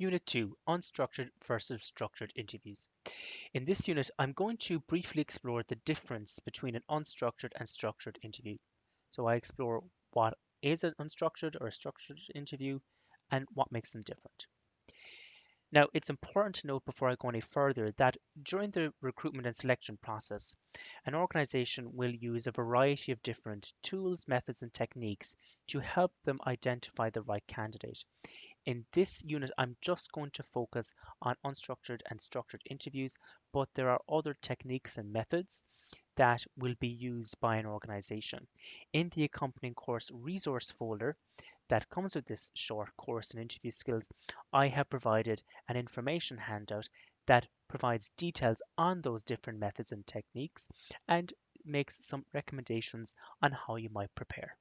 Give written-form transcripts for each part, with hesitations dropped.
Unit 2, Unstructured versus Structured Interviews. In this unit, I'm going to briefly explore the difference between an unstructured and structured interview. So I explore what is an unstructured or a structured interview and what makes them different. Now, it's important to note before I go any further that during the recruitment and selection process, an organization will use a variety of different tools, methods, and techniques to help them identify the right candidate. In this unit, I'm just going to focus on unstructured and structured interviews, but there are other techniques and methods that will be used by an organization. In the accompanying course resource folder that comes with this short course in interview skills, I have provided an information handout that provides details on those different methods and techniques and makes some recommendations on how you might prepare.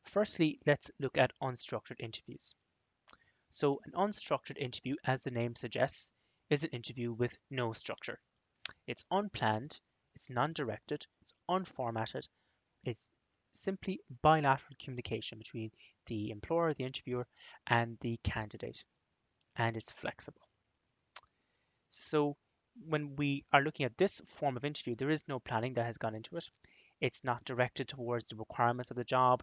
Firstly, let's look at unstructured interviews. So an unstructured interview, as the name suggests, is an interview with no structure. It's unplanned, it's non-directed, it's unformatted, it's simply bilateral communication between the employer, the interviewer, and the candidate, and it's flexible. So when we are looking at this form of interview, there is no planning that has gone into it. It's not directed towards the requirements of the job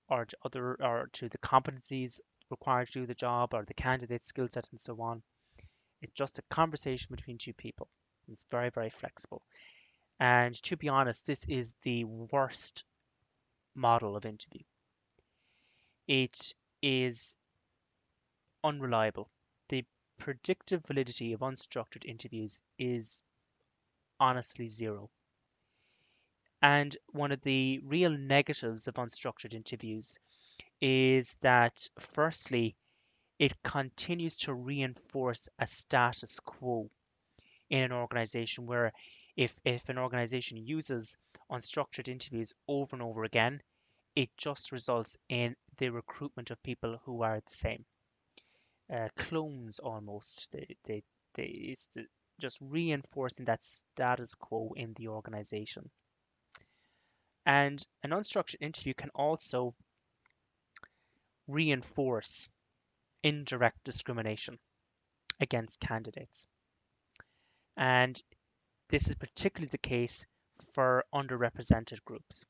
or to the competencies required to do the job or the candidate's skill set and so on. It's just a conversation between two people. It's very, very flexible. And to be honest, this is the worst model of interview. It is unreliable. The predictive validity of unstructured interviews is honestly zero. And one of the real negatives of unstructured interviews is that, firstly, it continues to reinforce a status quo in an organization where if an organization uses unstructured interviews over and over again, it just results in the recruitment of people who are the same. Clones almost. It's just reinforcing that status quo in the organization. And an unstructured interview can also reinforce indirect discrimination against candidates. And this is particularly the case for underrepresented groups.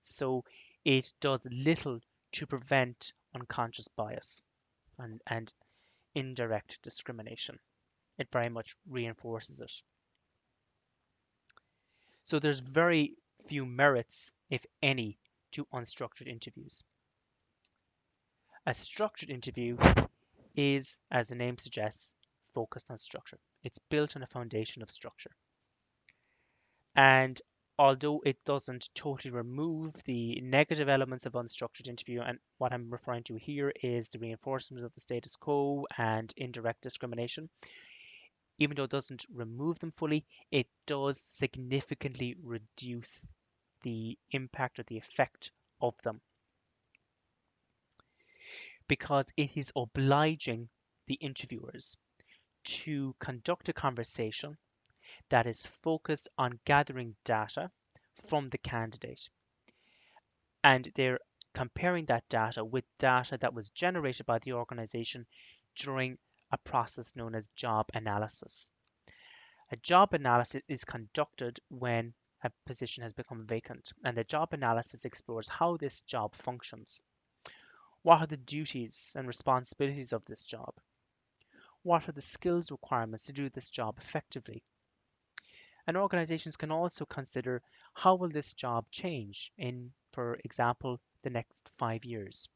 So it does little to prevent unconscious bias and indirect discrimination. It very much reinforces it. So there's very few merits, if any, to unstructured interviews. A structured interview is, as the name suggests, focused on structure. It's built on a foundation of structure. And although it doesn't totally remove the negative elements of unstructured interview, and what I'm referring to here is the reinforcement of the status quo and indirect discrimination, even though it doesn't remove them fully, it does significantly reduce the impact or the effect of them because it is obliging the interviewers to conduct a conversation that is focused on gathering data from the candidate. And they're comparing that data with data that was generated by the organization during a process known as job analysis. A job analysis is conducted when a position has become vacant, and the job analysis explores how this job functions. What are the duties and responsibilities of this job? What are the skills requirements to do this job effectively? And organizations can also consider how will this job change in, for example, the next 5 years?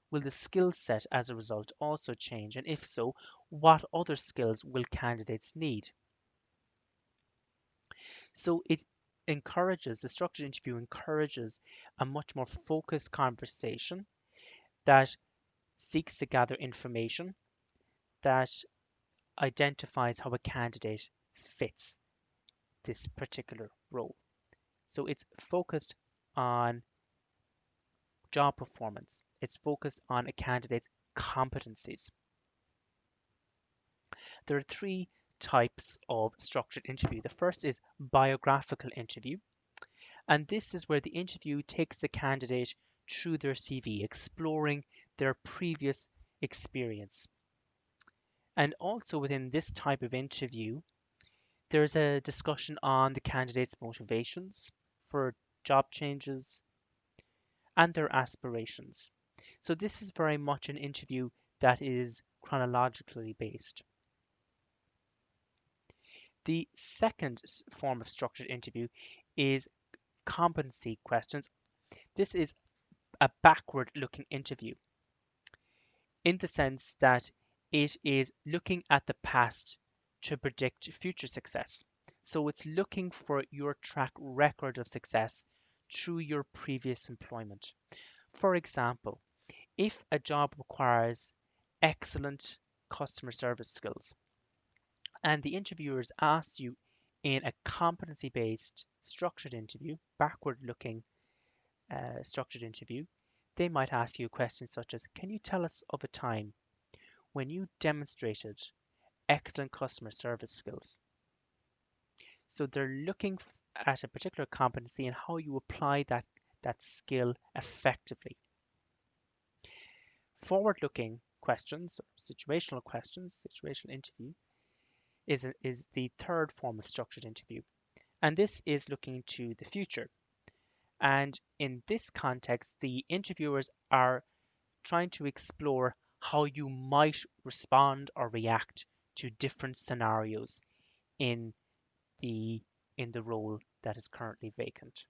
Will the skill set as a result also change? And if so, what other skills will candidates need? So the structured interview encourages a much more focused conversation that seeks to gather information that identifies how a candidate fits this particular role. So it's focused on job performance. It's focused on a candidate's competencies. There are three types of structured interview. The first is biographical interview, And this is where the interview takes the candidate through their CV, exploring their previous experience. And also within this type of interview, there's a discussion on the candidate's motivations for job changes and their aspirations. So this is very much an interview that is chronologically based. The second form of structured interview is competency questions. This is a backward looking interview in the sense that it is looking at the past to predict future success. So it's looking for your track record of success through your previous employment. For example, if a job requires excellent customer service skills and the interviewers ask you in a competency based structured interview, backward looking structured interview, they might ask you questions such as, can you tell us of a time when you demonstrated excellent customer service skills? So they're looking at a particular competency and how you apply that skill effectively. Forward-looking questions, situational questions, situational interview, is the third form of structured interview. And this is looking to the future. And in this context, the interviewers are trying to explore how you might respond or react to different scenarios in the in the role that is currently vacant.